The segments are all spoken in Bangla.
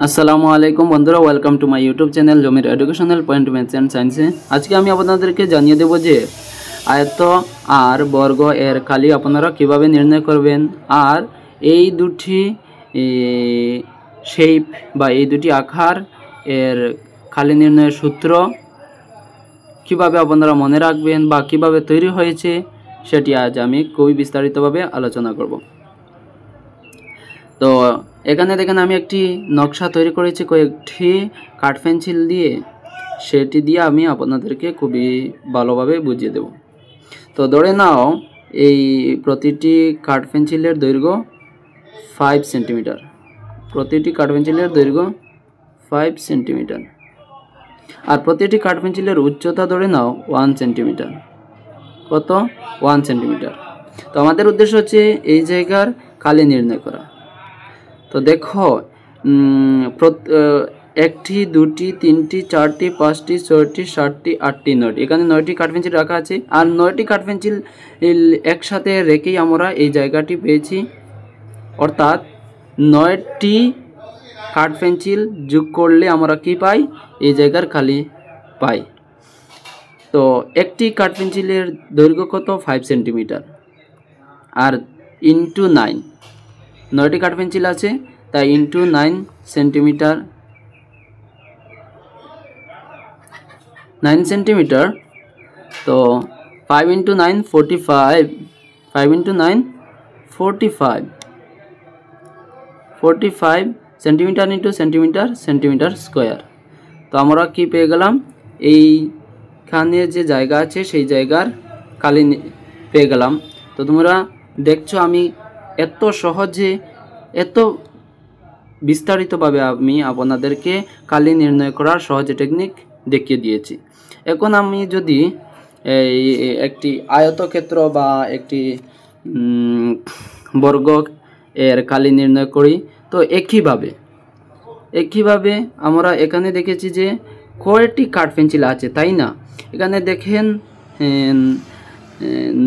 আসসালামু আলাইকুম বন্ধুরা, welcome to my YouTube channel জমির এডুকেশনাল পয়েন্ট ম্যাথস অ্যান্ড সায়েন্সে। আজকে আমি আপনাদেরকে জানিয়ে দেব যে আয়ত আর বর্গ এর কালি আপনারা কিভাবে নির্ণয় করবেন, আর এই দুটি শেপ বা এই দুটি আকার এর কালি নির্ণয়ের সূত্র কিভাবে আপনারা মনে রাখবেন বা কিভাবে তৈরি হয়েছে সেটি আজ আমি খুবই বিস্তারিতভাবে আলোচনা করব। তো এখানে দেখেন আমি একটি নকশা তৈরি করেছি কয়েকটি কাঠ পেন্সিল দিয়ে, সেটি দিয়ে আমি আপনাদেরকে খুবই ভালোভাবে বুঝিয়ে দেব। তো ধরে নাও এই প্রতিটি কাঠ পেন্সিলের দৈর্ঘ্য 5 সেন্টিমিটার, প্রতিটি কাঠ পেন্সিলের দৈর্ঘ্য 5 সেন্টিমিটার, আর প্রতিটি কাঠ পেন্সিলের উচ্চতা ধরে নাও 1 সেন্টিমিটার। কত? 1 সেন্টিমিটার। তো আমাদের উদ্দেশ্য হচ্ছে এই জায়গার কালি নির্ণয় করা। তো দেখো, একটি, দুটি, তিনটি, চারটি, পাঁচটি, ছয়টি, সাতটি, আটটি, নয়টি, এখানে 9টি কাঠ পেন্সিল রাখা আছে। আর 9টি কাঠ পেন্সিল একসাথে রেখেই আমরা এই জায়গাটি পেয়েছি, অর্থাৎ 9টি কাঠ পেন্সিল যোগ করলে আমরা কি পাই? এই জায়গার কালি পাই। তো একটি কাঠ পেন্সিলের দৈর্ঘ্য কত? 5 সেন্টিমিটার, আর ইন্টু 9, 9টি কাঠ পেন্সিল আছে তাই ইন্টু 9 সেন্টিমিটার, 9 সেন্টিমিটার। তো 5 into 9 45, 5 into 9 45, 45 centimetre into centimetre, centimetre square. তো আমরা কি পেয়ে গেলাম? এইখানে যে জায়গা আছে সেই জায়গার কালি পেয়ে গেলাম। তো তোমরা দেখছো আমি এত সহজে, এত বিস্তারিতভাবে আমি আপনাদেরকে কালি নির্ণয় করার সহজ টেকনিক দেখিয়ে দিয়েছি। এখন আমি যদি একটি আয়তক্ষেত্র বা একটি বর্গ এর কালি নির্ণয় করি, তো একইভাবে আমরা এখানে দেখেছি যে কয়টি কাঠ পেন্সিল আছে, তাই না? এখানে দেখেন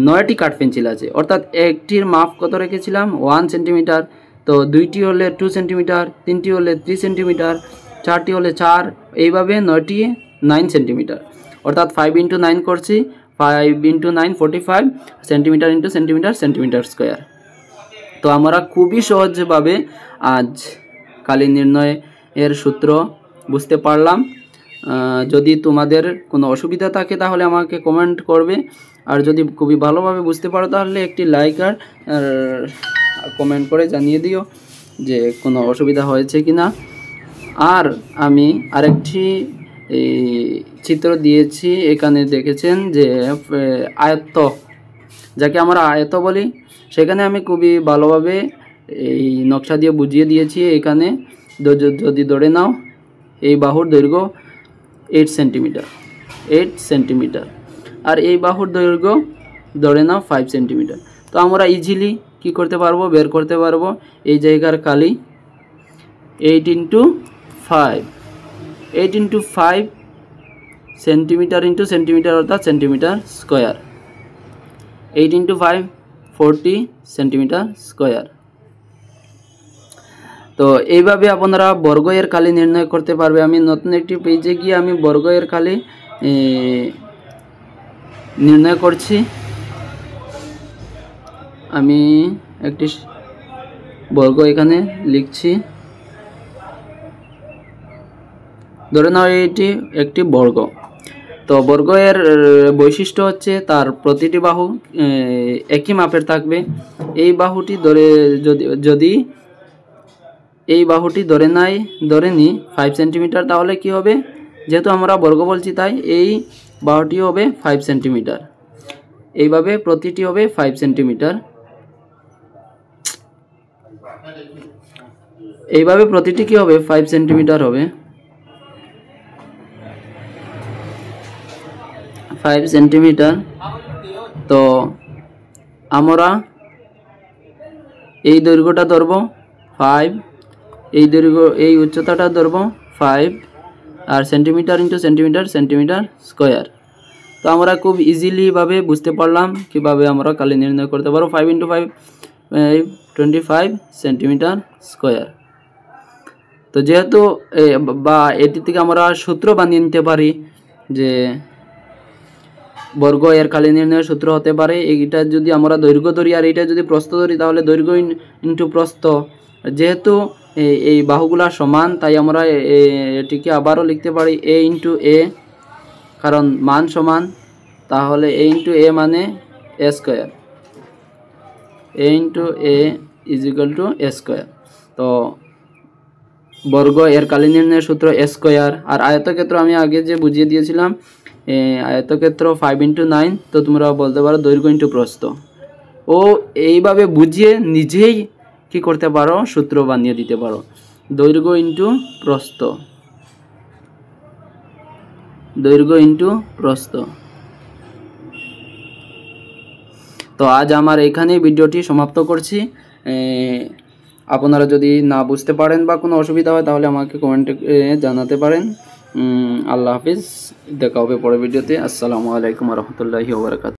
9টি কাঠ পেন্সিল আছে, অর্থাৎ একটির মাপ কত রেখেছিলাম? 1 সেন্টিমিটার। তো 2টি হলে 2 সেন্টিমিটার, 3টি হলে 3 সেন্টিমিটার, 4টি হলে 4, এইভাবে 9টি 9 সেন্টিমিটার, অর্থাৎ 5 ইন্টু 9 করছি, 5 into 9 45 centimetre into centimetre, centimetre square. তো আমরা খুবই সহজভাবে আজ কালি নির্ণয় এর সূত্র বুঝতে পারলাম। যদি তোমাদের কোনো অসুবিধা থাকে তাহলে আমাকে কমেন্ট করবে, আর যদি খুবই ভালোভাবে বুঝতে পারো তাহলে একটি লাইক আর কমেন্ট করে জানিয়ে দিও যে কোনো অসুবিধা হয়েছে কি না। আর আমি আরেকটি চিত্র দিয়েছি, এখানে দেখেছেন যে আয়ত্ত, যাকে আমরা আয়ত বলি, সেখানে আমি খুবই ভালোভাবে এই নকশা দিয়ে বুঝিয়ে দিয়েছি। এখানে যদি ধরে নাও এই বাহুর দৈর্ঘ্য 8 সেন্টিমিটার, 8 সেন্টিমিটার, আর এই বাহুর দৈর্ঘ্য ধরে নাও 5 সেন্টিমিটার। তো আমরা ইজিলি কি করতে পারবো? বের করতে পারবো এই জায়গার কালি 8 into 5, 8 into 5 centimetre into centimetre, অর্থাৎ centimetre square. 8 into 5 40 centimetre square. তো এইভাবে আপনারা বর্গ এর কালি নির্ণয় করতে পারবে। আমি নতুন একটি পেজে গিয়ে আমি বর্গ এর কালি নির্ণয় করছি। আমি একটি বর্গ এখানে লিখছি, ধরে নাও এটি একটি বর্গ। তো বর্গ এর বৈশিষ্ট্য হচ্ছে তার প্রতিটি বাহু একই মাপের থাকবে। এই বাহুটি যদি এই বাহুটি ধরে নিই 5 সেন্টিমিটার, তাহলে কি হবে? যেহেতু আমরা বর্গ বলছি তাই এই বাহুটি হবে 5 সেন্টিমিটার। এইভাবে প্রতিটি হবে 5 সেন্টিমিটার, এইভাবে প্রতিটি কি হবে? 5 সেন্টিমিটার হবে, 5 সেন্টিমিটার। তো আমরা এই দৈর্ঘ্যটা ধরবো 5, এই দৈর্ঘ্য, এই উচ্চতাটা ধরবো 5, আর centimetre into centimetre, centimetre square. তো আমরা খুব ইজিলি ভাবে বুঝতে পারলাম কিভাবে আমরা কালি নির্ণয় করতে পারবো। 5 ইন্টু 5 25 সেন্টিমিটার স্কোয়ার। তো যেহেতু বা এটি থেকে আমরা সূত্র বানিয়ে নিতে পারি যে বর্গ এর কালি নির্ণয়ের সূত্র হতে পারে এইটা যদি আমরা দৈর্ঘ্য ধরি আর এইটা যদি প্রস্থ ধরি তাহলে দৈর্ঘ্য ইন্টু প্রস্থ। যেহেতু এই বাহুগুলা সমান তাই আমরা এটিকে আবারও লিখতে পারি এ ইন্টু এ, কারণ মান সমান। তাহলে এ ইন্টু এ মানে A square, A into A is equal to A square. তো বর্গ এর কালি নির্ণয়ের সূত্র এ স্কোয়ার। আর আয়তক্ষেত্র আমি আগে যে বুঝিয়ে দিয়েছিলাম আয়তক্ষেত্র 5 ইন্টু 9, তো তোমরা বলতে পারো দৈর্ঘ্য ইন্টু প্রস্থ। ও এইভাবে বুঝিয়ে নিজেই কি করতে পারো, সূত্র বানিয়ে দিতে পারো, দৈর্ঘ্য ইন্টু প্রস্থ, দৈর্ঘ্য ইন্টু প্রস্থ। তো আজ আমার এখানেই ভিডিওটি সমাপ্ত করছি। আপনারা যদি না বুঝতে পারেন বা কোনো অসুবিধা হয় তাহলে আমাকে কমেন্টে জানাতে পারেন। আল্লাহ হাফিজ, দেখা হবে পরের ভিডিওতে। আসসালামু আলাইকুম ওয়া রাহমাতুল্লাহি ওয়া বারাকাতুহু।